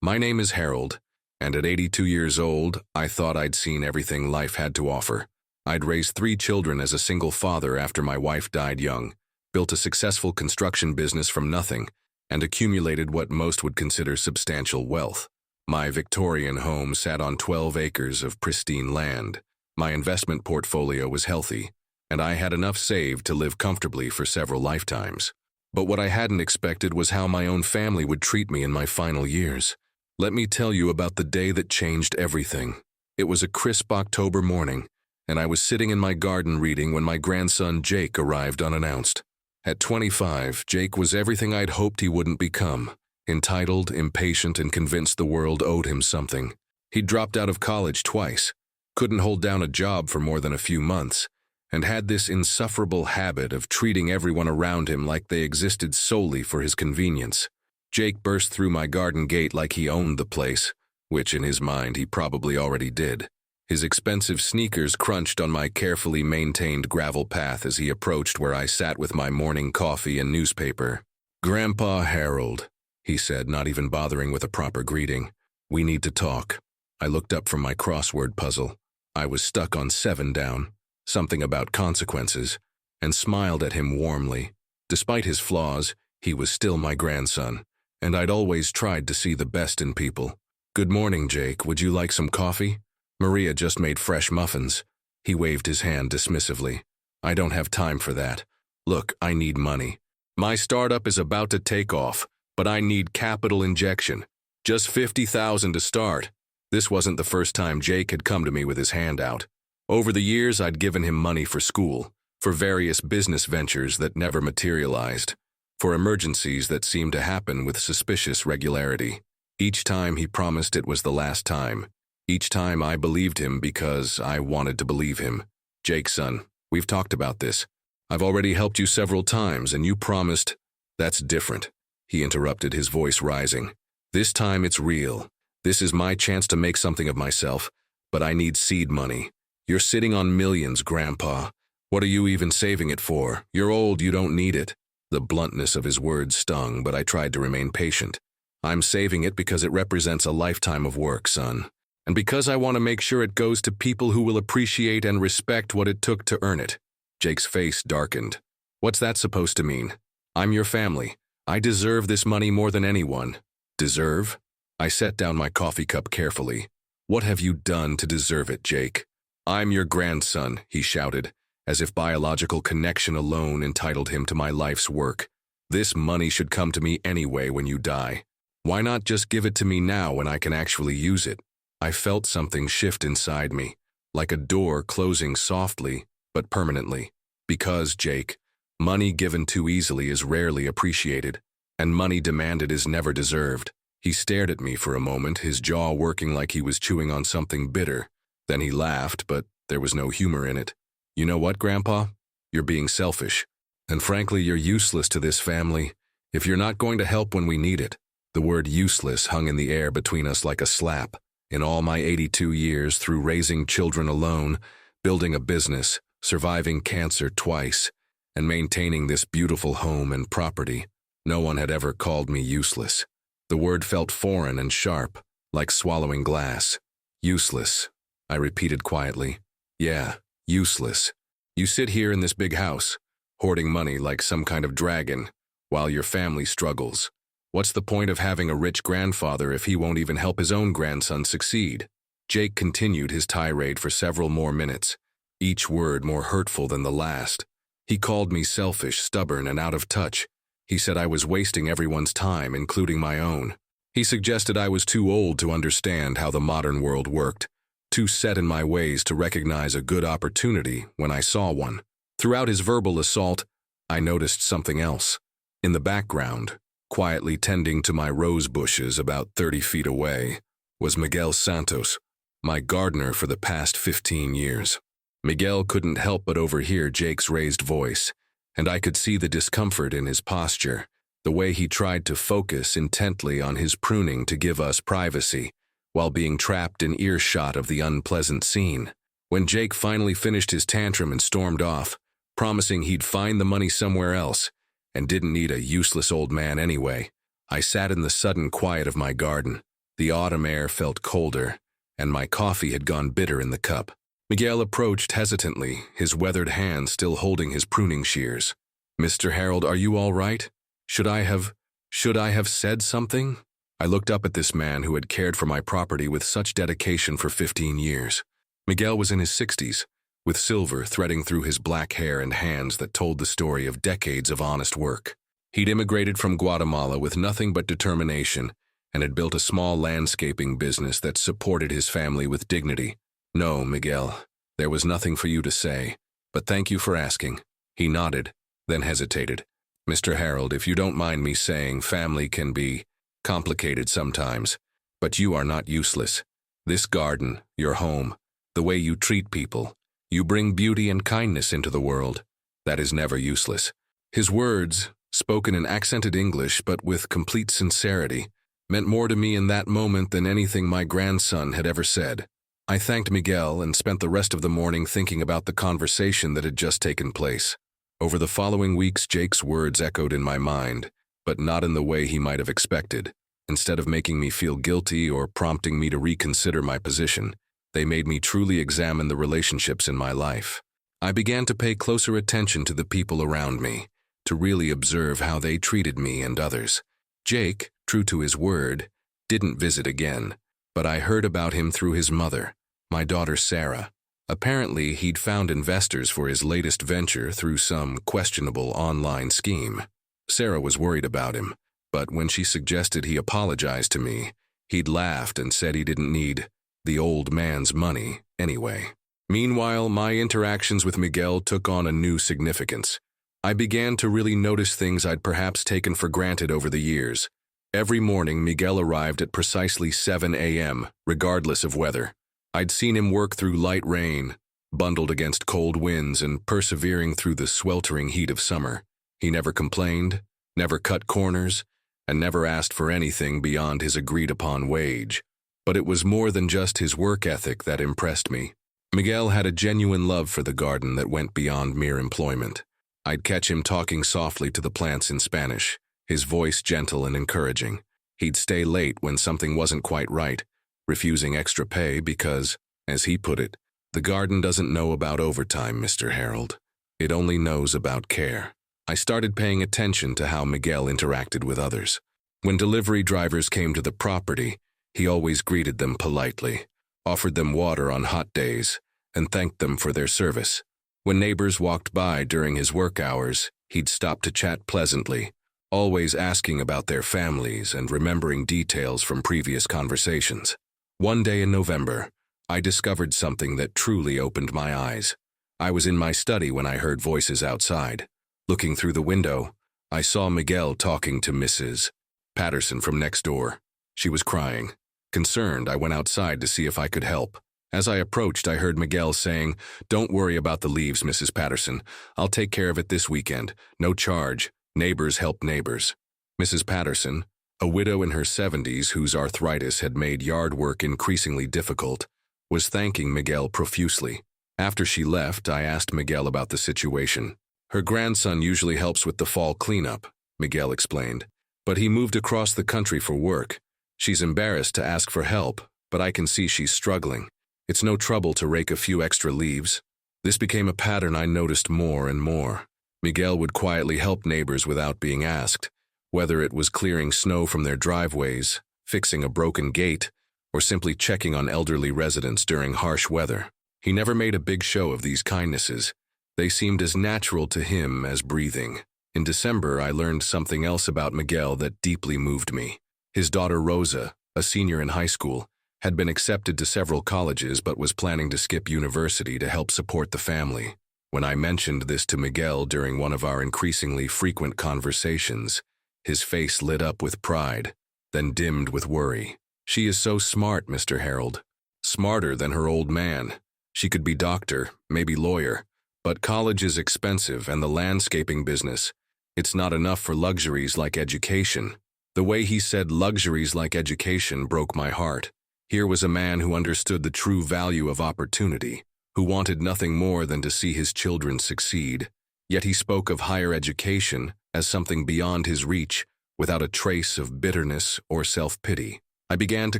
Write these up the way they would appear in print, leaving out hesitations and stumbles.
My name is Harold, and at 82 years old, I thought I'd seen everything life had to offer. I'd raised 3 children as a single father after my wife died young, built a successful construction business from nothing, and accumulated what most would consider substantial wealth. My Victorian home sat on 12 acres of pristine land. My investment portfolio was healthy, and I had enough saved to live comfortably for several lifetimes. But what I hadn't expected was how my own family would treat me in my final years. Let me tell you about the day that changed everything. It was a crisp October morning, and I was sitting in my garden reading when my grandson Jake arrived unannounced. At 25, Jake was everything I'd hoped he wouldn't become: entitled, impatient, and convinced the world owed him something. He'd dropped out of college twice, couldn't hold down a job for more than a few months, and had this insufferable habit of treating everyone around him like they existed solely for his convenience. Jake burst through my garden gate like he owned the place, which in his mind he probably already did. His expensive sneakers crunched on my carefully maintained gravel path as he approached where I sat with my morning coffee and newspaper. "Grandpa Harold," he said, not even bothering with a proper greeting. "We need to talk." I looked up from my crossword puzzle. I was stuck on 7 down, something about consequences, and smiled at him warmly. Despite his flaws, he was still my grandson, and I'd always tried to see the best in people. "Good morning, Jake. Would you like some coffee? Maria just made fresh muffins." He waved his hand dismissively. "I don't have time for that. Look, I need money. My startup is about to take off, but I need capital injection. Just $50,000 to start." This wasn't the first time Jake had come to me with his hand out. Over the years, I'd given him money for school, for various business ventures that never materialized, for emergencies that seemed to happen with suspicious regularity. Each time he promised it was the last time. Each time I believed him because I wanted to believe him. "Jake, son, we've talked about this. I've already helped you several times, and you promised—" "That's different," he interrupted, his voice rising. "This time it's real. This is my chance to make something of myself, but I need seed money. You're sitting on millions, Grandpa. What are you even saving it for? You're old, you don't need it." The bluntness of his words stung, but I tried to remain patient. "I'm saving it because it represents a lifetime of work, son. And because I want to make sure it goes to people who will appreciate and respect what it took to earn it." Jake's face darkened. "What's that supposed to mean? I'm your family. I deserve this money more than anyone." "Deserve?" I set down my coffee cup carefully. "What have you done to deserve it, Jake?" "I'm your grandson," he shouted, as if biological connection alone entitled him to my life's work. "This money should come to me anyway when you die. Why not just give it to me now when I can actually use it?" I felt something shift inside me, like a door closing softly but permanently. Because, Jake, money given too easily is rarely appreciated, and money demanded is never deserved. He stared at me for a moment, his jaw working like he was chewing on something bitter. Then he laughed, but there was no humor in it. "You know what, Grandpa? You're being selfish. And frankly, you're useless to this family if you're not going to help when we need it." The word useless hung in the air between us like a slap. In all my 82 years, through raising children alone, building a business, surviving cancer twice, and maintaining this beautiful home and property, no one had ever called me useless. The word felt foreign and sharp, like swallowing glass. "Useless," I repeated quietly. "Yeah, useless. You sit here in this big house, hoarding money like some kind of dragon, while your family struggles. What's the point of having a rich grandfather if he won't even help his own grandson succeed?" Jake continued his tirade for several more minutes, each word more hurtful than the last. He called me selfish, stubborn, and out of touch. He said I was wasting everyone's time, including my own. He suggested I was too old to understand how the modern world worked, too set in my ways to recognize a good opportunity when I saw one. Throughout his verbal assault, I noticed something else. In the background, quietly tending to my rose bushes about 30 feet away, was Miguel Santos, my gardener for the past 15 years. Miguel couldn't help but overhear Jake's raised voice, and I could see the discomfort in his posture, the way he tried to focus intently on his pruning to give us privacy, while being trapped in earshot of the unpleasant scene. When Jake finally finished his tantrum and stormed off, promising he'd find the money somewhere else, and didn't need a useless old man anyway, I sat in the sudden quiet of my garden, The autumn air felt colder, and my coffee had gone bitter in the cup. Miguel approached hesitantly, his weathered hand still holding his pruning shears. "Mr. Harold, are you all right? Should I have said something?" I looked up at this man who had cared for my property with such dedication for 15 years. Miguel was in his 60s, with silver threading through his black hair and hands that told the story of decades of honest work. He'd immigrated from Guatemala with nothing but determination and had built a small landscaping business that supported his family with dignity. "No, Miguel, there was nothing for you to say, but thank you for asking." He nodded, then hesitated. "Mr. Harold, if you don't mind me saying, family can be complicated sometimes, but you are not useless. This garden, your home, the way you treat people, you bring beauty and kindness into the world. That is never useless." His words, spoken in accented English but with complete sincerity, meant more to me in that moment than anything my grandson had ever said. I thanked Miguel and spent the rest of the morning thinking about the conversation that had just taken place. Over the following weeks, Jake's words echoed in my mind, but not in the way he might have expected. Instead of making me feel guilty or prompting me to reconsider my position, they made me truly examine the relationships in my life. I began to pay closer attention to the people around me, to really observe how they treated me and others. Jake, true to his word, didn't visit again, but I heard about him through his mother, my daughter Sarah. Apparently, he'd found investors for his latest venture through some questionable online scheme. Sarah was worried about him, but when she suggested he apologize to me, he'd laughed and said he didn't need the old man's money anyway. Meanwhile, my interactions with Miguel took on a new significance. I began to really notice things I'd perhaps taken for granted over the years. Every morning, Miguel arrived at precisely 7 a.m., regardless of weather. I'd seen him work through light rain, bundled against cold winds, and persevering through the sweltering heat of summer. He never complained, never cut corners, and never asked for anything beyond his agreed-upon wage. But it was more than just his work ethic that impressed me. Miguel had a genuine love for the garden that went beyond mere employment. I'd catch him talking softly to the plants in Spanish, his voice gentle and encouraging. He'd stay late when something wasn't quite right, refusing extra pay because, as he put it, "The garden doesn't know about overtime, Mr. Harold. It only knows about care." I started paying attention to how Miguel interacted with others. When delivery drivers came to the property, he always greeted them politely, offered them water on hot days, and thanked them for their service. When neighbors walked by during his work hours, he'd stop to chat pleasantly, always asking about their families and remembering details from previous conversations. One day in November, I discovered something that truly opened my eyes. I was in my study when I heard voices outside. Looking through the window, I saw Miguel talking to Mrs. Patterson from next door. She was crying. Concerned, I went outside to see if I could help. As I approached, I heard Miguel saying, "Don't worry about the leaves, Mrs. Patterson. I'll take care of it this weekend. No charge. Neighbors help neighbors." Mrs. Patterson, a widow in her 70s whose arthritis had made yard work increasingly difficult, was thanking Miguel profusely. After she left, I asked Miguel about the situation. "Her grandson usually helps with the fall cleanup," Miguel explained, "but he moved across the country for work. She's embarrassed to ask for help, but I can see she's struggling. It's no trouble to rake a few extra leaves." This became a pattern I noticed more and more. Miguel would quietly help neighbors without being asked, whether it was clearing snow from their driveways, fixing a broken gate, or simply checking on elderly residents during harsh weather. He never made a big show of these kindnesses. They seemed as natural to him as breathing. In December, I learned something else about Miguel that deeply moved me. His daughter Rosa, a senior in high school, had been accepted to several colleges but was planning to skip university to help support the family. When I mentioned this to Miguel during one of our increasingly frequent conversations, his face lit up with pride, then dimmed with worry. "She is so smart, Mr. Harold. Smarter than her old man. She could be doctor, maybe lawyer, but college is expensive and the landscaping business, it's not enough for luxuries like education." The way he said luxuries like education broke my heart. Here was a man who understood the true value of opportunity, who wanted nothing more than to see his children succeed. Yet he spoke of higher education as something beyond his reach, without a trace of bitterness or self-pity. I began to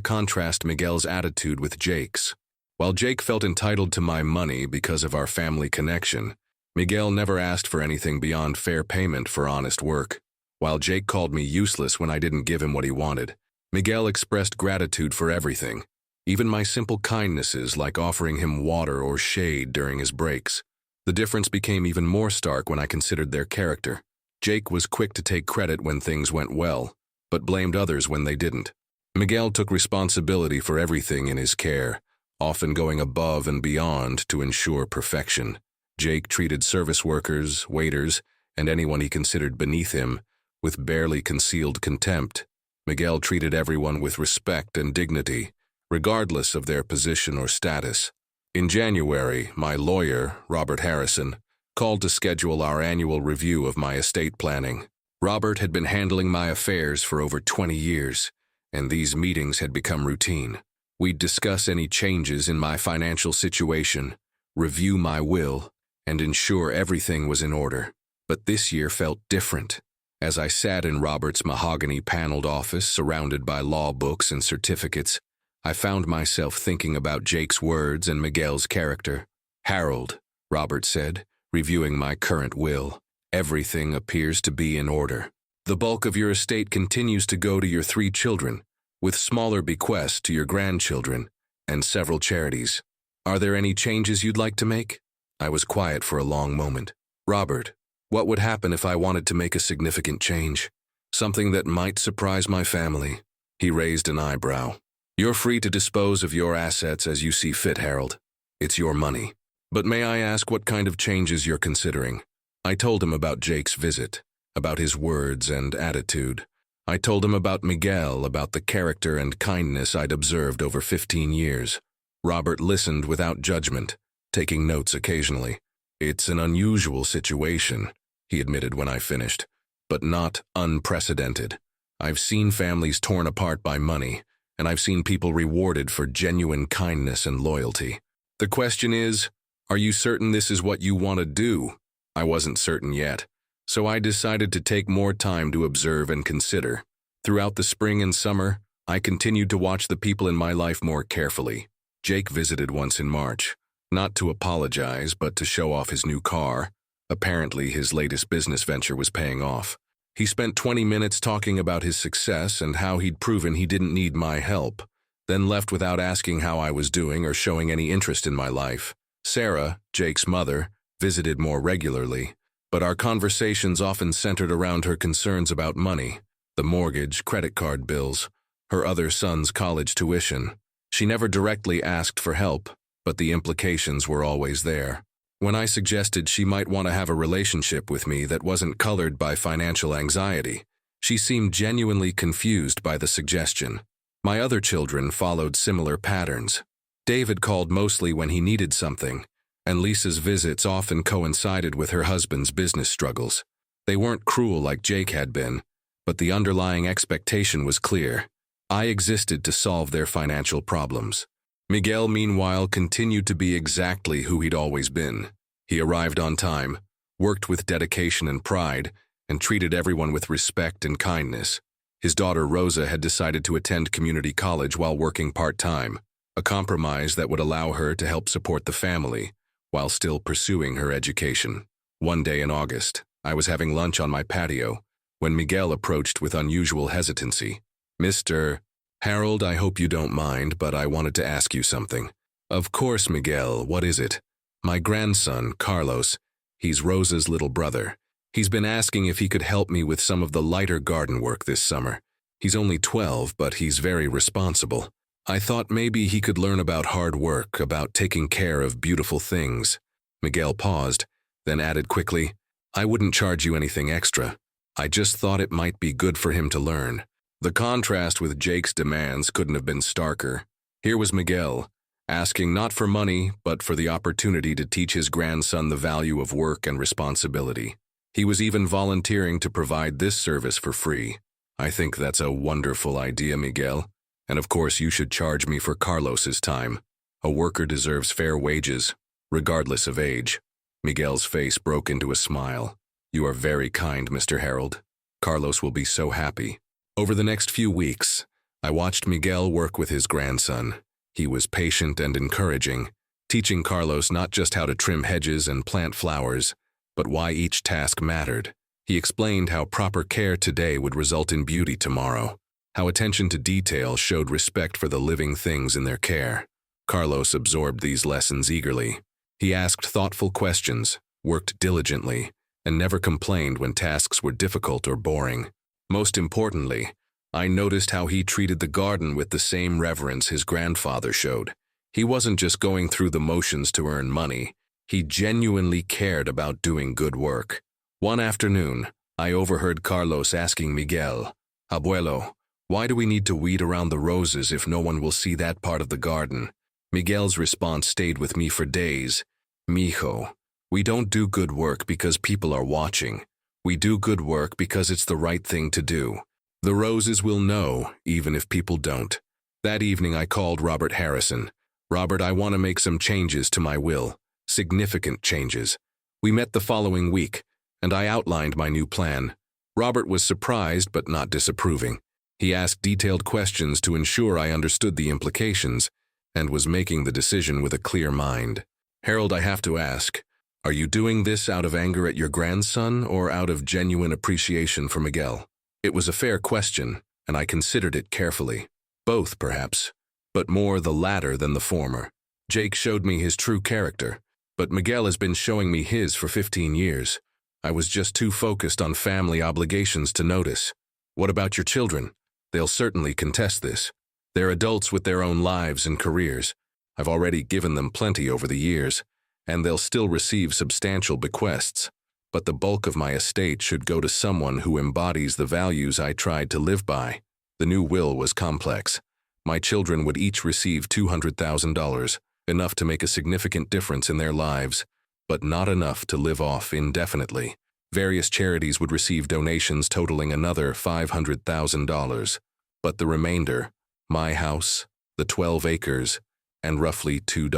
contrast Miguel's attitude with Jake's. While Jake felt entitled to my money because of our family connection, Miguel never asked for anything beyond fair payment for honest work. While Jake called me useless when I didn't give him what he wanted, Miguel expressed gratitude for everything, even my simple kindnesses like offering him water or shade during his breaks. The difference became even more stark when I considered their character. Jake was quick to take credit when things went well, but blamed others when they didn't. Miguel took responsibility for everything in his care, often going above and beyond to ensure perfection. Jake treated service workers, waiters, and anyone he considered beneath him with barely concealed contempt. Miguel treated everyone with respect and dignity, regardless of their position or status. In January, my lawyer, Robert Harrison, called to schedule our annual review of my estate planning. Robert had been handling my affairs for over 20 years, and these meetings had become routine. We'd discuss any changes in my financial situation, review my will, and ensure everything was in order. But this year felt different. As I sat in Robert's mahogany-paneled office surrounded by law books and certificates, I found myself thinking about Jake's words and Miguel's character. "Harold," Robert said, reviewing my current will, "everything appears to be in order. The bulk of your estate continues to go to your 3 children, with smaller bequests to your grandchildren and several charities. Are there any changes you'd like to make?" I was quiet for a long moment. "Robert, what would happen if I wanted to make a significant change? Something that might surprise my family?" He raised an eyebrow. "You're free to dispose of your assets as you see fit, Harold. It's your money. But may I ask what kind of changes you're considering?" I told him about Jake's visit, about his words and attitude. I told him about Miguel, about the character and kindness I'd observed over 15 years. Robert listened without judgment, taking notes occasionally. "It's an unusual situation," he admitted when I finished, "but not unprecedented. I've seen families torn apart by money, and I've seen people rewarded for genuine kindness and loyalty. The question is, are you certain this is what you want to do?" I wasn't certain yet, so I decided to take more time to observe and consider. Throughout the spring and summer, I continued to watch the people in my life more carefully. Jake visited once in March, not to apologize, but to show off his new car. Apparently, his latest business venture was paying off. He spent 20 minutes talking about his success and how he'd proven he didn't need my help, then left without asking how I was doing or showing any interest in my life. Sarah, Jake's mother, visited more regularly, but our conversations often centered around her concerns about money, the mortgage, credit card bills, her other son's college tuition. She never directly asked for help, but the implications were always there. When I suggested she might want to have a relationship with me that wasn't colored by financial anxiety, she seemed genuinely confused by the suggestion. My other children followed similar patterns. David called mostly when he needed something, and Lisa's visits often coincided with her husband's business struggles. They weren't cruel like Jake had been, but the underlying expectation was clear. I existed to solve their financial problems. Miguel, meanwhile, continued to be exactly who he'd always been. He arrived on time, worked with dedication and pride, and treated everyone with respect and kindness. His daughter Rosa had decided to attend community college while working part-time, a compromise that would allow her to help support the family while still pursuing her education. One day in August, I was having lunch on my patio when Miguel approached with unusual hesitancy. "Mr. Harold, I hope you don't mind, but I wanted to ask you something." "Of course, Miguel, what is it?" "My grandson, Carlos, he's Rosa's little brother. He's been asking if he could help me with some of the lighter garden work this summer. He's only 12, but he's very responsible. I thought maybe he could learn about hard work, about taking care of beautiful things." Miguel paused, then added quickly, "I wouldn't charge you anything extra. I just thought it might be good for him to learn." The contrast with Jake's demands couldn't have been starker. Here was Miguel, asking not for money, but for the opportunity to teach his grandson the value of work and responsibility. He was even volunteering to provide this service for free. "I think that's a wonderful idea, Miguel. And of course you should charge me for Carlos's time. A worker deserves fair wages, regardless of age." Miguel's face broke into a smile. "You are very kind, Mr. Harold. Carlos will be so happy." Over the next few weeks, I watched Miguel work with his grandson. He was patient and encouraging, teaching Carlos not just how to trim hedges and plant flowers, but why each task mattered. He explained how proper care today would result in beauty tomorrow, how attention to detail showed respect for the living things in their care. Carlos absorbed these lessons eagerly. He asked thoughtful questions, worked diligently, and never complained when tasks were difficult or boring. Most importantly, I noticed how he treated the garden with the same reverence his grandfather showed. He wasn't just going through the motions to earn money. He genuinely cared about doing good work. One afternoon, I overheard Carlos asking Miguel, "Abuelo, why do we need to weed around the roses if no one will see that part of the garden?" Miguel's response stayed with me for days. "Mijo, we don't do good work because people are watching. We do good work because it's the right thing to do. The roses will know, even if people don't." That evening I called Robert Harrison. "Robert, I want to make some changes to my will. Significant changes." We met the following week, and I outlined my new plan. Robert was surprised but not disapproving. He asked detailed questions to ensure I understood the implications and was making the decision with a clear mind. "Harold, I have to ask, are you doing this out of anger at your grandson or out of genuine appreciation for Miguel?" It was a fair question, and I considered it carefully. Both, perhaps, but more the latter than the former. Jake showed me his true character, but Miguel has been showing me his for 15 years. I was just too focused on family obligations to notice. What about your children? They'll certainly contest this. They're adults with their own lives and careers. I've already given them plenty over the years, and they'll still receive substantial bequests. But the bulk of my estate should go to someone who embodies the values I tried to live by. The new will was complex. My children would each receive $200,000, enough to make a significant difference in their lives, but not enough to live off indefinitely. Various charities would receive donations totaling another $500,000, but the remainder, my house, the 12 acres, and roughly $2.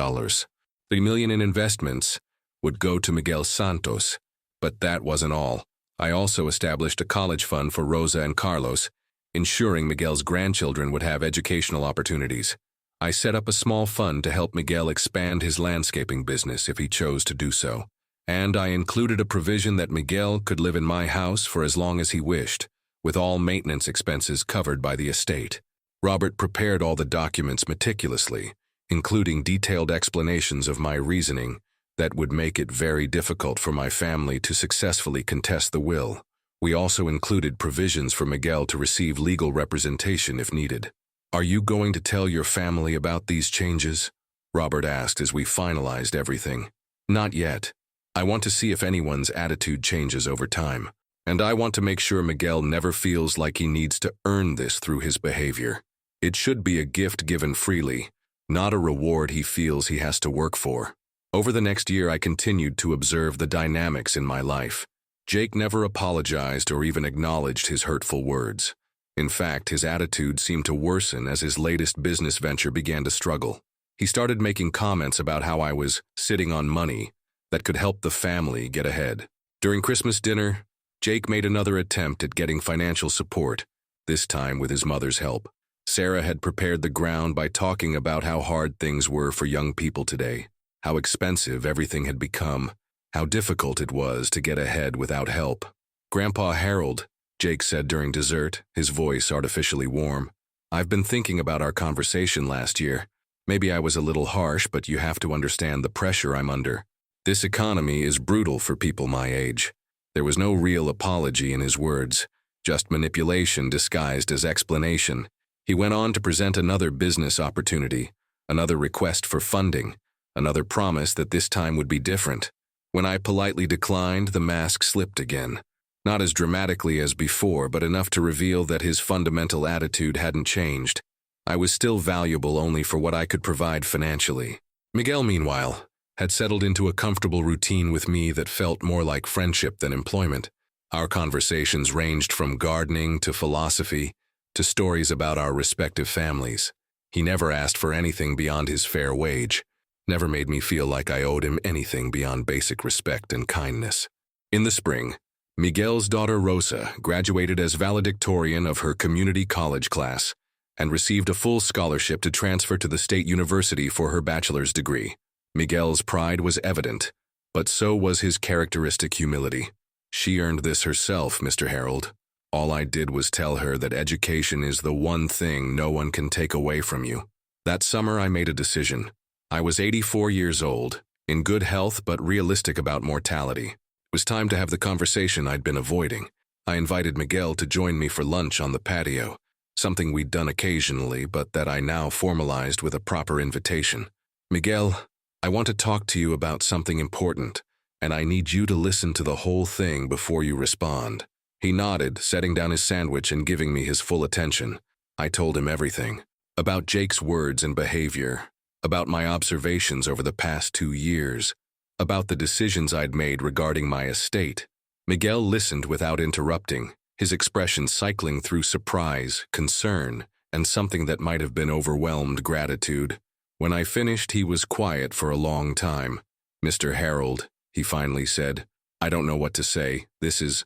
$3 million in investments would go to Miguel Santos, but that wasn't all. I also established a college fund for Rosa and Carlos, ensuring Miguel's grandchildren would have educational opportunities. I set up a small fund to help Miguel expand his landscaping business if he chose to do so, and I included a provision that Miguel could live in my house for as long as he wished, with all maintenance expenses covered by the estate. Robert prepared all the documents meticulously, including detailed explanations of my reasoning that would make it very difficult for my family to successfully contest the will. We also included provisions for Miguel to receive legal representation if needed. "Are you going to tell your family about these changes?" Robert asked as we finalized everything. "Not yet. I want to see if anyone's attitude changes over time, and I want to make sure Miguel never feels like he needs to earn this through his behavior. It should be a gift given freely, not a reward he feels he has to work for." Over the next year, I continued to observe the dynamics in my life. Jake never apologized or even acknowledged his hurtful words. In fact, his attitude seemed to worsen as his latest business venture began to struggle. He started making comments about how I was sitting on money that could help the family get ahead. During Christmas dinner, Jake made another attempt at getting financial support, this time with his mother's help. Sarah had prepared the ground by talking about how hard things were for young people today, how expensive everything had become, how difficult it was to get ahead without help. "Grandpa Harold," Jake said during dessert, his voice artificially warm, "I've been thinking about our conversation last year. Maybe I was a little harsh, but you have to understand the pressure I'm under. This economy is brutal for people my age." There was no real apology in his words, just manipulation disguised as explanation. He went on to present another business opportunity, another request for funding, another promise that this time would be different. When I politely declined, the mask slipped again. Not as dramatically as before, but enough to reveal that his fundamental attitude hadn't changed. I was still valuable only for what I could provide financially. Miguel, meanwhile, had settled into a comfortable routine with me that felt more like friendship than employment. Our conversations ranged from gardening to philosophy to stories about our respective families. He never asked for anything beyond his fair wage, never made me feel like I owed him anything beyond basic respect and kindness. In the spring, Miguel's daughter Rosa graduated as valedictorian of her community college class, and received a full scholarship to transfer to the state university for her bachelor's degree. Miguel's pride was evident, but so was his characteristic humility. She earned this herself, Mr. Harold. All I did was tell her that education is the one thing no one can take away from you. That summer I made a decision. I was 84 years old, in good health but realistic about mortality. It was time to have the conversation I'd been avoiding. I invited Miguel to join me for lunch on the patio, something we'd done occasionally but that I now formalized with a proper invitation. Miguel, I want to talk to you about something important, and I need you to listen to the whole thing before you respond. He nodded, setting down his sandwich and giving me his full attention. I told him everything. About Jake's words and behavior, about my observations over the past 2 years, about the decisions I'd made regarding my estate. Miguel listened without interrupting, his expression cycling through surprise, concern, and something that might have been overwhelmed gratitude. When I finished, he was quiet for a long time. Mr. Harold, he finally said, I don't know what to say. This is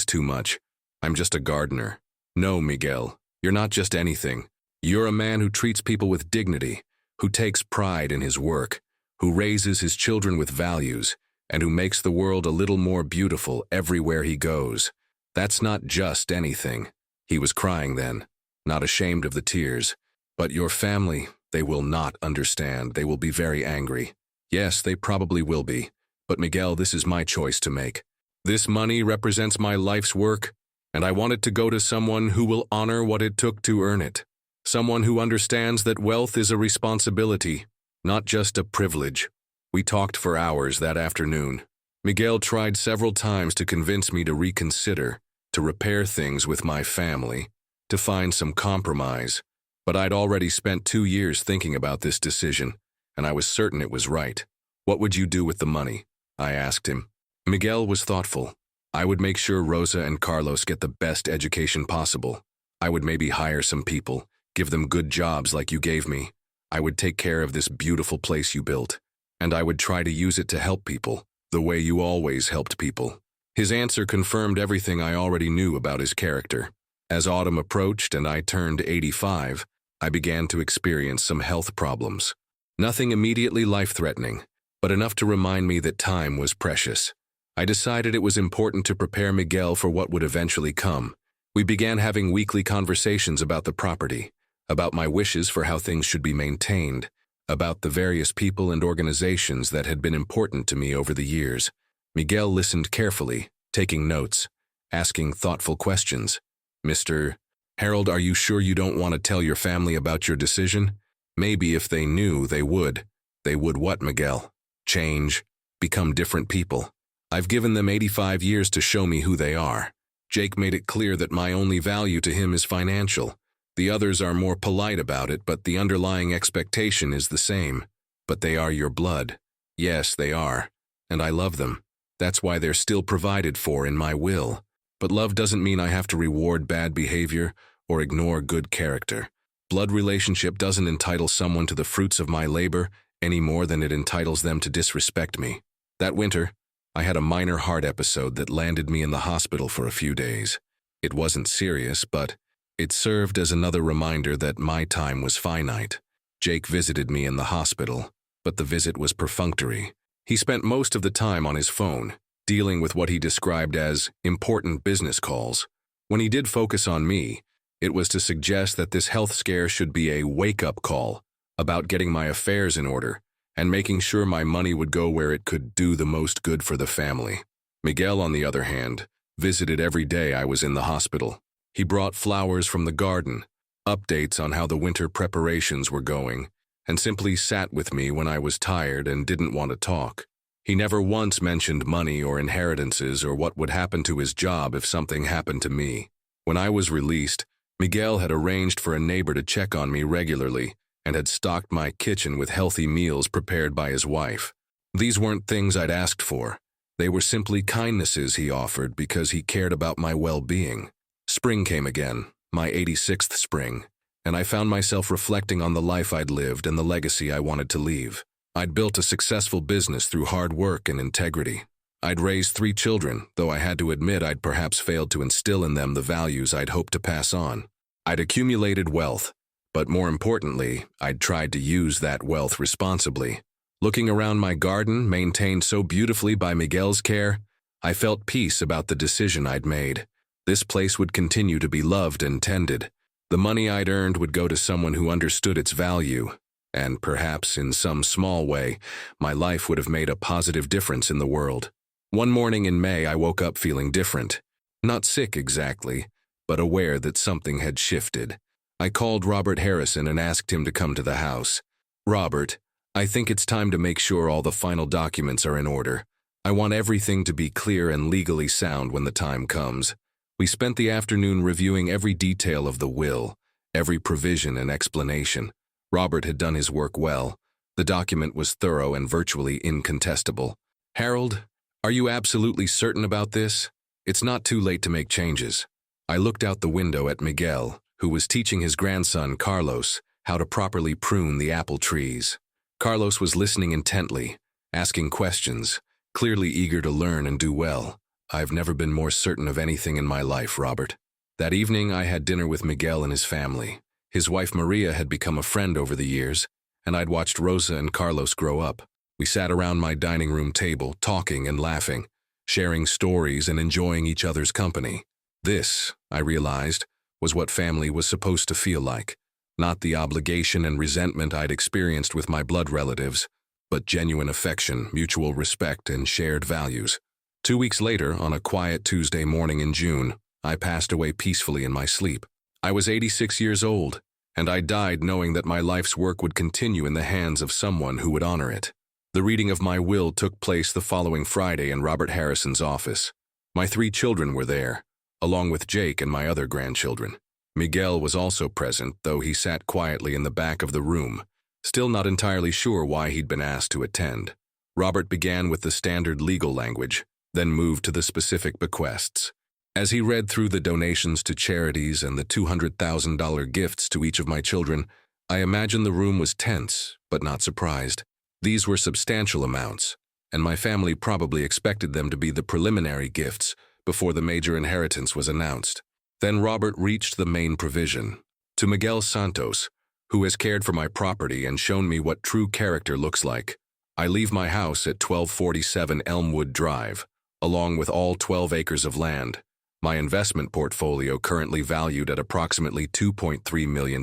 too much. I'm just a gardener. No, Miguel, you're not just anything. You're a man who treats people with dignity, who takes pride in his work, who raises his children with values, and who makes the world a little more beautiful everywhere he goes. That's not just anything. He was crying then, not ashamed of the tears. But your family, they will not understand. They will be very angry. Yes, they probably will be. But Miguel, this is my choice to make. This money represents my life's work, and I want it to go to someone who will honor what it took to earn it. Someone who understands that wealth is a responsibility, not just a privilege. We talked for hours that afternoon. Miguel tried several times to convince me to reconsider, to repair things with my family, to find some compromise. But I'd already spent 2 years thinking about this decision, and I was certain it was right. What would you do with the money? I asked him. Miguel was thoughtful. I would make sure Rosa and Carlos get the best education possible. I would maybe hire some people, give them good jobs like you gave me. I would take care of this beautiful place you built, and I would try to use it to help people, the way you always helped people. His answer confirmed everything I already knew about his character. As autumn approached and I turned 85, I began to experience some health problems. Nothing immediately life-threatening, but enough to remind me that time was precious. I decided it was important to prepare Miguel for what would eventually come. We began having weekly conversations about the property, about my wishes for how things should be maintained, about the various people and organizations that had been important to me over the years. Miguel listened carefully, taking notes, asking thoughtful questions. Mr. Harold, are you sure you don't want to tell your family about your decision? Maybe if they knew, they would. They would what, Miguel? Change, become different people. I've given them 85 years to show me who they are. Jake made it clear that my only value to him is financial. The others are more polite about it, but the underlying expectation is the same. But they are your blood. Yes, they are. And I love them. That's why they're still provided for in my will. But love doesn't mean I have to reward bad behavior or ignore good character. Blood relationship doesn't entitle someone to the fruits of my labor any more than it entitles them to disrespect me. That winter, I had a minor heart episode that landed me in the hospital for a few days. It wasn't serious, but it served as another reminder that my time was finite. Jake visited me in the hospital, but the visit was perfunctory. He spent most of the time on his phone, dealing with what he described as important business calls. When he did focus on me, it was to suggest that this health scare should be a wake-up call about getting my affairs in order and making sure my money would go where it could do the most good for the family. Miguel, on the other hand, visited every day I was in the hospital. He brought flowers from the garden, updates on how the winter preparations were going, and simply sat with me when I was tired and didn't want to talk. He never once mentioned money or inheritances or what would happen to his job if something happened to me. When I was released, Miguel had arranged for a neighbor to check on me regularly and had stocked my kitchen with healthy meals prepared by his wife. These weren't things I'd asked for. They were simply kindnesses he offered because he cared about my well-being. Spring came again, my 86th spring, and I found myself reflecting on the life I'd lived and the legacy I wanted to leave. I'd built a successful business through hard work and integrity. I'd raised 3 children, though I had to admit I'd perhaps failed to instill in them the values I'd hoped to pass on. I'd accumulated wealth, but more importantly, I'd tried to use that wealth responsibly. Looking around my garden, maintained so beautifully by Miguel's care, I felt peace about the decision I'd made. This place would continue to be loved and tended. The money I'd earned would go to someone who understood its value, and perhaps in some small way, my life would have made a positive difference in the world. One morning in May, I woke up feeling different. Not sick exactly, but aware that something had shifted. I called Robert Harrison and asked him to come to the house. "Robert, I think it's time to make sure all the final documents are in order. I want everything to be clear and legally sound when the time comes." We spent the afternoon reviewing every detail of the will, every provision and explanation. Robert had done his work well. The document was thorough and virtually incontestable. "Harold, are you absolutely certain about this? It's not too late to make changes." I looked out the window at Miguel, who was teaching his grandson, Carlos, how to properly prune the apple trees. Carlos was listening intently, asking questions, clearly eager to learn and do well. "I've never been more certain of anything in my life, Robert." That evening, I had dinner with Miguel and his family. His wife Maria had become a friend over the years, and I'd watched Rosa and Carlos grow up. We sat around my dining room table, talking and laughing, sharing stories and enjoying each other's company. This, I realized, was what family was supposed to feel like. Not the obligation and resentment I'd experienced with my blood relatives, but genuine affection, mutual respect, and shared values. 2 weeks later, on a quiet Tuesday morning in June, I passed away peacefully in my sleep. I was 86 years old, and I died knowing that my life's work would continue in the hands of someone who would honor it. The reading of my will took place the following Friday in Robert Harrison's office. My 3 children were there, along with Jake and my other grandchildren. Miguel was also present, though he sat quietly in the back of the room, still not entirely sure why he'd been asked to attend. Robert began with the standard legal language, then moved to the specific bequests. As he read through the donations to charities and the $200,000 gifts to each of my children, I imagined the room was tense, but not surprised. These were substantial amounts, and my family probably expected them to be the preliminary gifts before the major inheritance was announced. Then Robert reached the main provision. To Miguel Santos, who has cared for my property and shown me what true character looks like, I leave my house at 1247 Elmwood Drive, along with all 12 acres of land. My investment portfolio currently valued at approximately $2.3 million,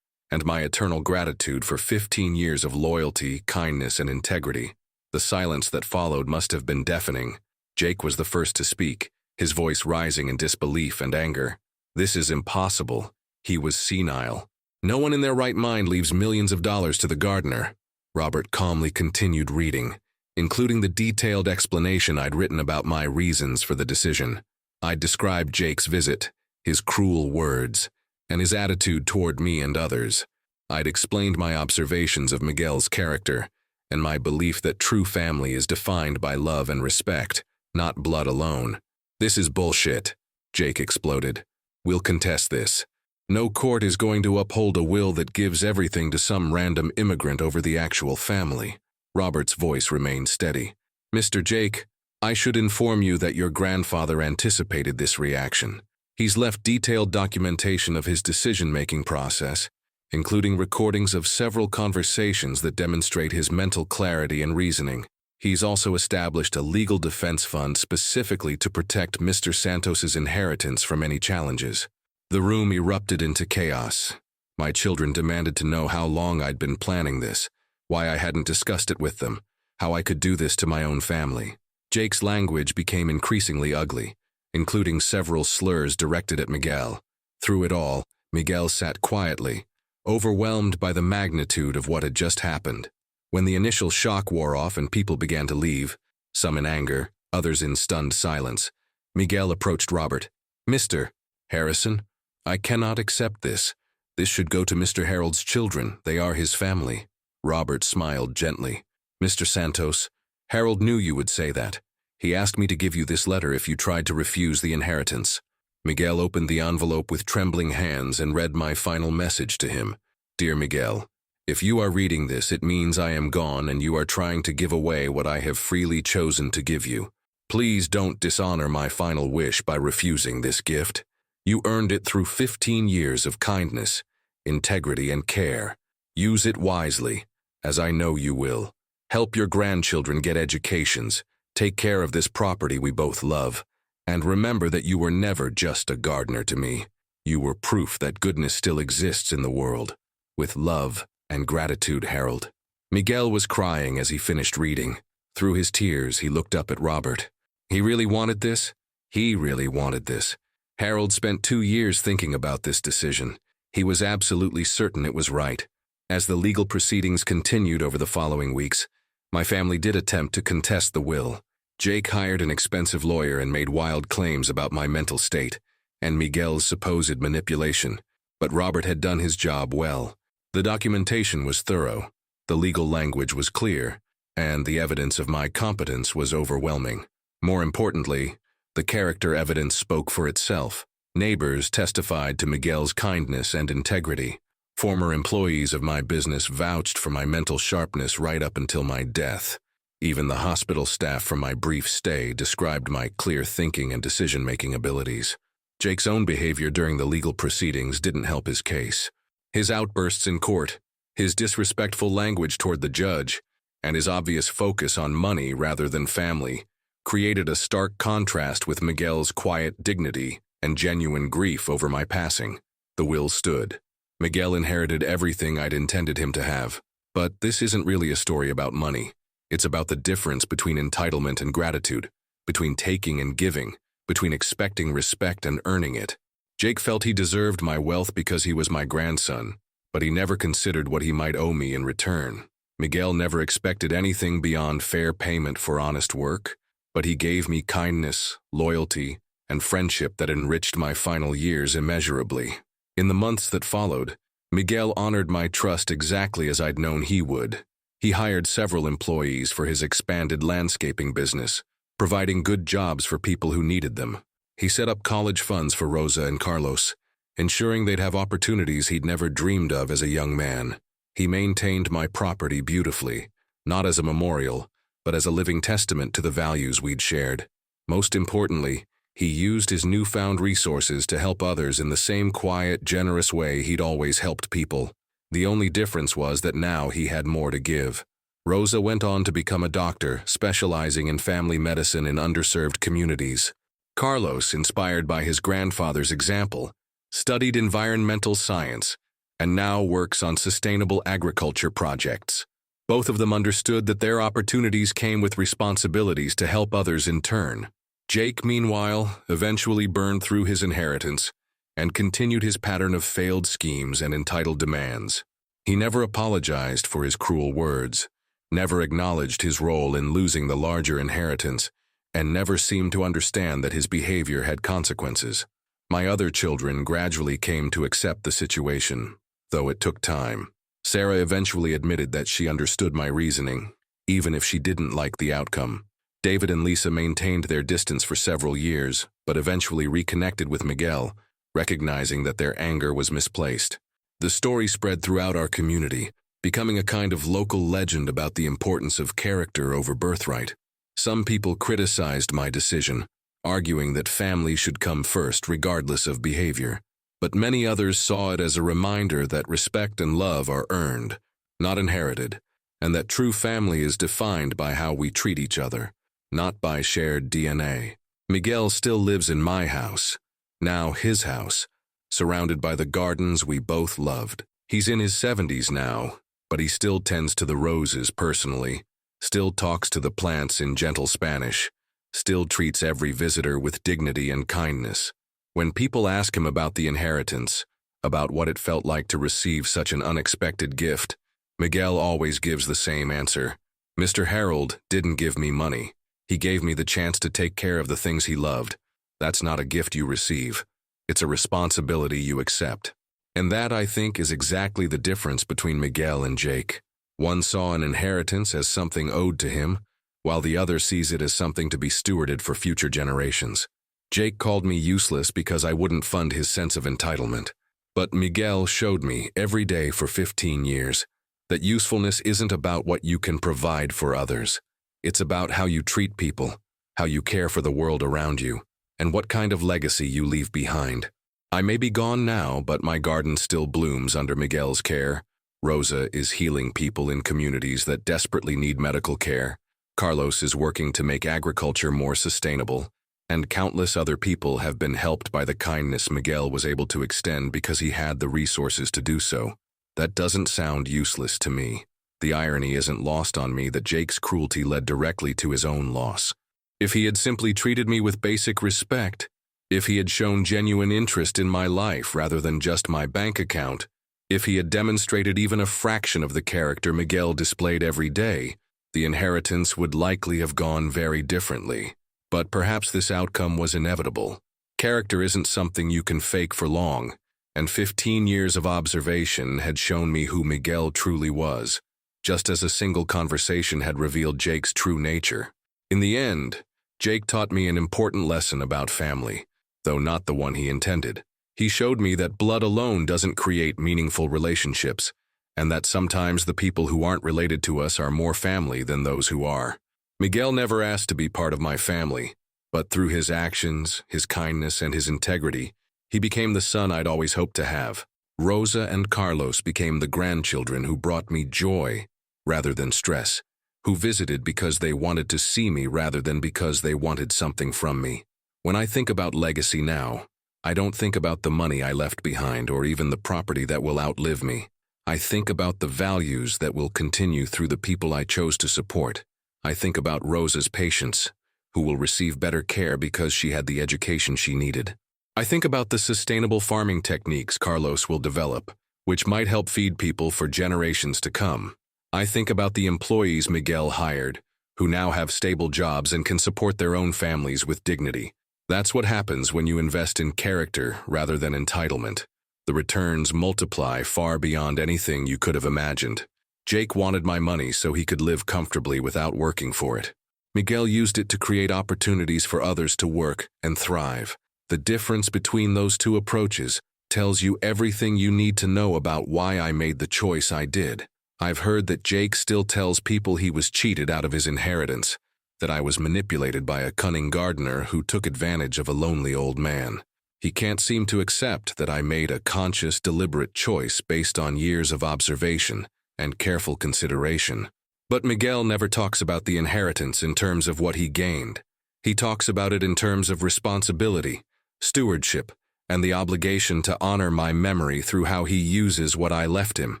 and my eternal gratitude for 15 years of loyalty, kindness, and integrity. The silence that followed must have been deafening. Jake was the first to speak, his voice rising in disbelief and anger. "This is impossible." He was senile. "No one in their right mind leaves millions of dollars to the gardener." Robert calmly continued reading, including the detailed explanation I'd written about my reasons for the decision. I'd described Jake's visit, his cruel words, and his attitude toward me and others. I'd explained my observations of Miguel's character, and my belief that true family is defined by love and respect, not blood alone. "This is bullshit," Jake exploded. "We'll contest this. No court is going to uphold a will that gives everything to some random immigrant over the actual family." Robert's voice remained steady. "Mr. Jake, I should inform you that your grandfather anticipated this reaction. He's left detailed documentation of his decision-making process, including recordings of several conversations that demonstrate his mental clarity and reasoning. He's also established a legal defense fund specifically to protect Mr. Santos's inheritance from any challenges." The room erupted into chaos. My children demanded to know how long I'd been planning this, why I hadn't discussed it with them, how I could do this to my own family. Jake's language became increasingly ugly, including several slurs directed at Miguel. Through it all, Miguel sat quietly, overwhelmed by the magnitude of what had just happened. When the initial shock wore off and people began to leave, some in anger, others in stunned silence, Miguel approached Robert. "Mr. Harrison, I cannot accept this. This should go to Mr. Harold's children. They are his family." Robert smiled gently. "Mr. Santos, Harold knew you would say that. He asked me to give you this letter if you tried to refuse the inheritance." Miguel opened the envelope with trembling hands and read my final message to him. "Dear Miguel, if you are reading this, it means I am gone and you are trying to give away what I have freely chosen to give you. Please don't dishonor my final wish by refusing this gift. You earned it through 15 years of kindness, integrity, and care. Use it wisely, as I know you will. Help your grandchildren get educations. Take care of this property we both love. And remember that you were never just a gardener to me. You were proof that goodness still exists in the world. With love and gratitude, Harold." Miguel was crying as he finished reading. Through his tears, he looked up at Robert. He really wanted this? He really wanted this. Harold spent 2 years thinking about this decision. He was absolutely certain it was right. As the legal proceedings continued over the following weeks, my family did attempt to contest the will. Jake hired an expensive lawyer and made wild claims about my mental state and Miguel's supposed manipulation. But Robert had done his job well. The documentation was thorough, the legal language was clear, and the evidence of my competence was overwhelming. More importantly, the character evidence spoke for itself. Neighbors testified to Miguel's kindness and integrity. Former employees of my business vouched for my mental sharpness right up until my death. Even the hospital staff from my brief stay described my clear thinking and decision-making abilities. Jake's own behavior during the legal proceedings didn't help his case. His outbursts in court, his disrespectful language toward the judge, and his obvious focus on money rather than family created a stark contrast with Miguel's quiet dignity and genuine grief over my passing. The will stood. Miguel inherited everything I'd intended him to have. But this isn't really a story about money. It's about the difference between entitlement and gratitude, between taking and giving, between expecting respect and earning it. Jake felt he deserved my wealth because he was my grandson, but he never considered what he might owe me in return. Miguel never expected anything beyond fair payment for honest work, but he gave me kindness, loyalty, and friendship that enriched my final years immeasurably. In the months that followed, Miguel honored my trust exactly as I'd known he would. He hired several employees for his expanded landscaping business, providing good jobs for people who needed them. He set up college funds for Rosa and Carlos, ensuring they'd have opportunities he'd never dreamed of as a young man. He maintained my property beautifully, not as a memorial, but as a living testament to the values we'd shared. Most importantly, he used his newfound resources to help others in the same quiet, generous way he'd always helped people. The only difference was that now he had more to give. Rosa went on to become a doctor, specializing in family medicine in underserved communities. Carlos, inspired by his grandfather's example, studied environmental science and now works on sustainable agriculture projects. Both of them understood that their opportunities came with responsibilities to help others in turn. Jake, meanwhile, eventually burned through his inheritance and continued his pattern of failed schemes and entitled demands. He never apologized for his cruel words, never acknowledged his role in losing the larger inheritance, and never seemed to understand that his behavior had consequences. My other children gradually came to accept the situation, though it took time. Sarah eventually admitted that she understood my reasoning, even if she didn't like the outcome. David and Lisa maintained their distance for several years, but eventually reconnected with Miguel, recognizing that their anger was misplaced. The story spread throughout our community, becoming a kind of local legend about the importance of character over birthright. Some people criticized my decision, arguing that family should come first regardless of behavior. But many others saw it as a reminder that respect and love are earned, not inherited, and that true family is defined by how we treat each other, not by shared DNA. Miguel still lives in my house, now his house, surrounded by the gardens we both loved. He's in his 70s now, but he still tends to the roses personally, still talks to the plants in gentle Spanish, still treats every visitor with dignity and kindness. When people ask him about the inheritance, about what it felt like to receive such an unexpected gift, Miguel always gives the same answer. Mr. Harold didn't give me money. He gave me the chance to take care of the things he loved. That's not a gift you receive. It's a responsibility you accept. And that, I think, is exactly the difference between Miguel and Jake. One saw an inheritance as something owed to him, while the other sees it as something to be stewarded for future generations. Jake called me useless because I wouldn't fund his sense of entitlement. But Miguel showed me every day for 15 years that usefulness isn't about what you can provide for others. It's about how you treat people, how you care for the world around you, and what kind of legacy you leave behind. I may be gone now, but my garden still blooms under Miguel's care. Rosa is healing people in communities that desperately need medical care. Carlos is working to make agriculture more sustainable, and countless other people have been helped by the kindness Miguel was able to extend because he had the resources to do so. That doesn't sound useless to me. The irony isn't lost on me that Jake's cruelty led directly to his own loss. If he had simply treated me with basic respect, if he had shown genuine interest in my life rather than just my bank account, if he had demonstrated even a fraction of the character Miguel displayed every day, the inheritance would likely have gone very differently. But perhaps this outcome was inevitable. Character isn't something you can fake for long, and 15 years of observation had shown me who Miguel truly was, just as a single conversation had revealed Jake's true nature. In the end, Jake taught me an important lesson about family, though not the one he intended. He showed me that blood alone doesn't create meaningful relationships, and that sometimes the people who aren't related to us are more family than those who are. Miguel never asked to be part of my family, but through his actions, his kindness, and his integrity, he became the son I'd always hoped to have. Rosa and Carlos became the grandchildren who brought me joy rather than stress, who visited because they wanted to see me rather than because they wanted something from me. When I think about legacy now, I don't think about the money I left behind or even the property that will outlive me. I think about the values that will continue through the people I chose to support. I think about Rosa's patients, who will receive better care because she had the education she needed. I think about the sustainable farming techniques Carlos will develop, which might help feed people for generations to come. I think about the employees Miguel hired, who now have stable jobs and can support their own families with dignity. That's what happens when you invest in character rather than entitlement. The returns multiply far beyond anything you could have imagined. Jake wanted my money so he could live comfortably without working for it. Miguel used it to create opportunities for others to work and thrive. The difference between those two approaches tells you everything you need to know about why I made the choice I did. I've heard that Jake still tells people he was cheated out of his inheritance, that I was manipulated by a cunning gardener who took advantage of a lonely old man. He can't seem to accept that I made a conscious, deliberate choice based on years of observation and careful consideration. But Miguel never talks about the inheritance in terms of what he gained. He talks about it in terms of responsibility, stewardship, and the obligation to honor my memory through how he uses what I left him.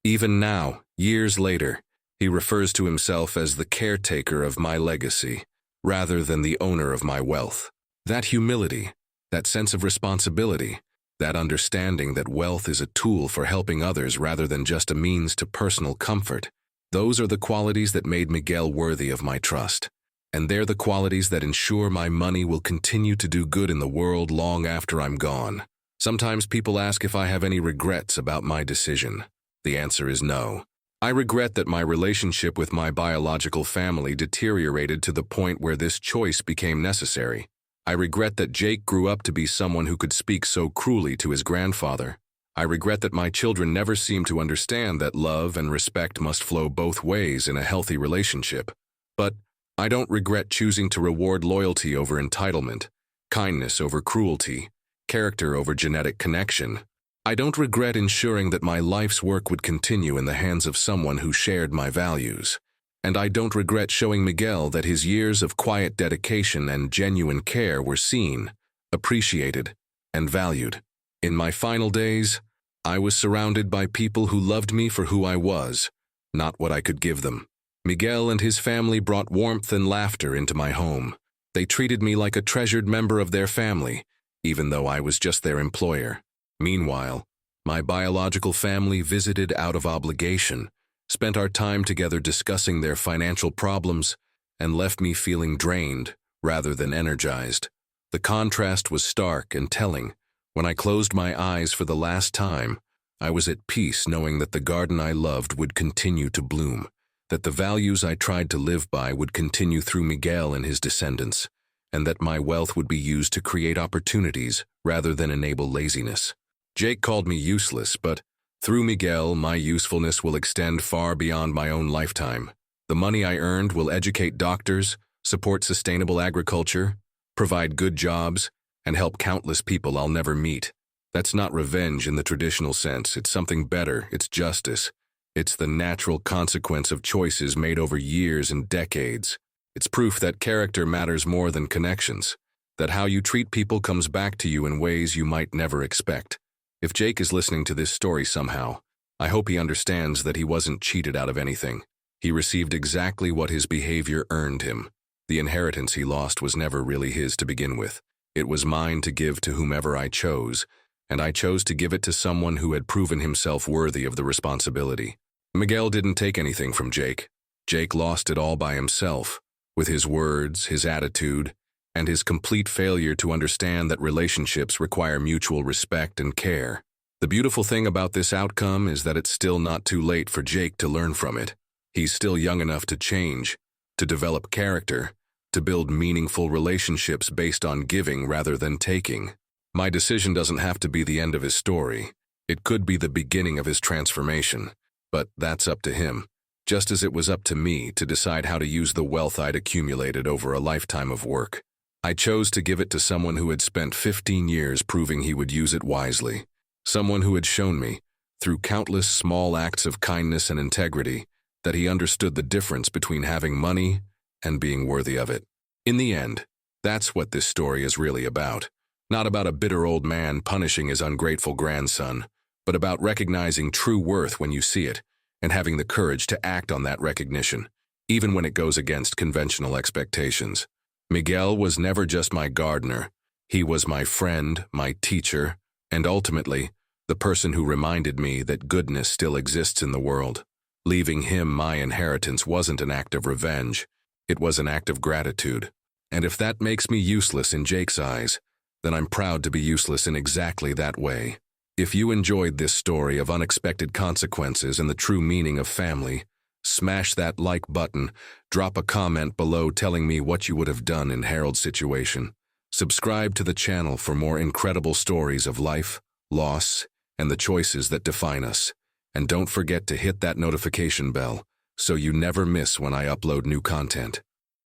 Even now, years later, he refers to himself as the caretaker of my legacy, rather than the owner of my wealth. That humility, that sense of responsibility, that understanding that wealth is a tool for helping others rather than just a means to personal comfort, those are the qualities that made Miguel worthy of my trust. And they're the qualities that ensure my money will continue to do good in the world long after I'm gone. Sometimes people ask if I have any regrets about my decision. The answer is no. I regret that my relationship with my biological family deteriorated to the point where this choice became necessary. I regret that Jake grew up to be someone who could speak so cruelly to his grandfather. I regret that my children never seemed to understand that love and respect must flow both ways in a healthy relationship. But I don't regret choosing to reward loyalty over entitlement, kindness over cruelty, character over genetic connection. I don't regret ensuring that my life's work would continue in the hands of someone who shared my values. And I don't regret showing Miguel that his years of quiet dedication and genuine care were seen, appreciated, and valued. In my final days, I was surrounded by people who loved me for who I was, not what I could give them. Miguel and his family brought warmth and laughter into my home. They treated me like a treasured member of their family, even though I was just their employer. Meanwhile, my biological family visited out of obligation, spent our time together discussing their financial problems, and left me feeling drained rather than energized. The contrast was stark and telling. When I closed my eyes for the last time, I was at peace knowing that the garden I loved would continue to bloom, that the values I tried to live by would continue through Miguel and his descendants, and that my wealth would be used to create opportunities rather than enable laziness. Jake called me useless, but through Miguel, my usefulness will extend far beyond my own lifetime. The money I earned will educate doctors, support sustainable agriculture, provide good jobs, and help countless people I'll never meet. That's not revenge in the traditional sense. It's something better. It's justice. It's the natural consequence of choices made over years and decades. It's proof that character matters more than connections, that how you treat people comes back to you in ways you might never expect. If Jake is listening to this story somehow, I hope he understands that he wasn't cheated out of anything. He received exactly what his behavior earned him. The inheritance he lost was never really his to begin with. It was mine to give to whomever I chose, and I chose to give it to someone who had proven himself worthy of the responsibility. Miguel didn't take anything from Jake. Jake lost it all by himself, with his words, his attitude, and his complete failure to understand that relationships require mutual respect and care. The beautiful thing about this outcome is that it's still not too late for Jake to learn from it. He's still young enough to change, to develop character, to build meaningful relationships based on giving rather than taking. My decision doesn't have to be the end of his story. It could be the beginning of his transformation, but that's up to him, just as it was up to me to decide how to use the wealth I'd accumulated over a lifetime of work. I chose to give it to someone who had spent 15 years proving he would use it wisely, someone who had shown me, through countless small acts of kindness and integrity, that he understood the difference between having money and being worthy of it. In the end, that's what this story is really about. Not about a bitter old man punishing his ungrateful grandson, but about recognizing true worth when you see it, and having the courage to act on that recognition, even when it goes against conventional expectations. Miguel was never just my gardener. He was my friend, my teacher, and ultimately, the person who reminded me that goodness still exists in the world. Leaving him my inheritance wasn't an act of revenge. It was an act of gratitude. And if that makes me useless in Jake's eyes, then I'm proud to be useless in exactly that way. If you enjoyed this story of unexpected consequences and the true meaning of family, smash that like button, drop a comment below telling me what you would have done in Harold's situation. Subscribe to the channel for more incredible stories of life, loss, and the choices that define us. And don't forget to hit that notification bell so you never miss when I upload new content.